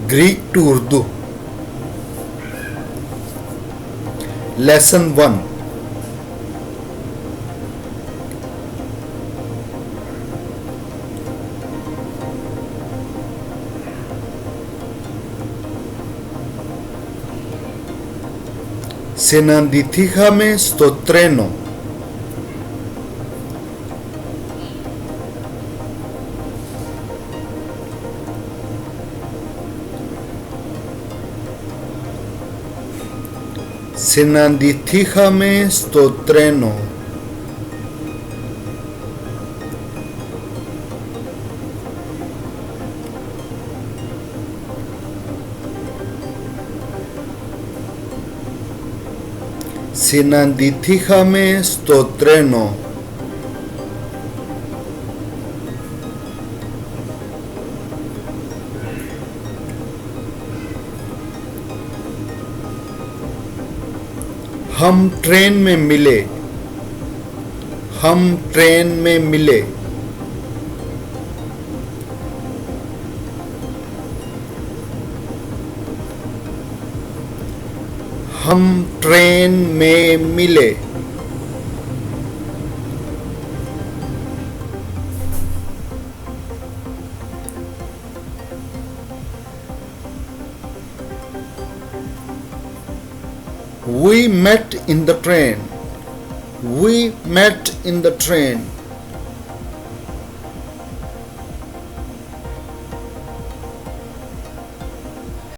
Greek to Urdu. Lesson 1. Συναντηθήκαμε στο τρένο. Συναντηθήκαμε στο τρένο. Συναντηθήκαμε στο τρένο. हम ट्रेन में मिले. हम ट्रेन में मिले. हम ट्रेन में मिले. We met in the train. We met in the train.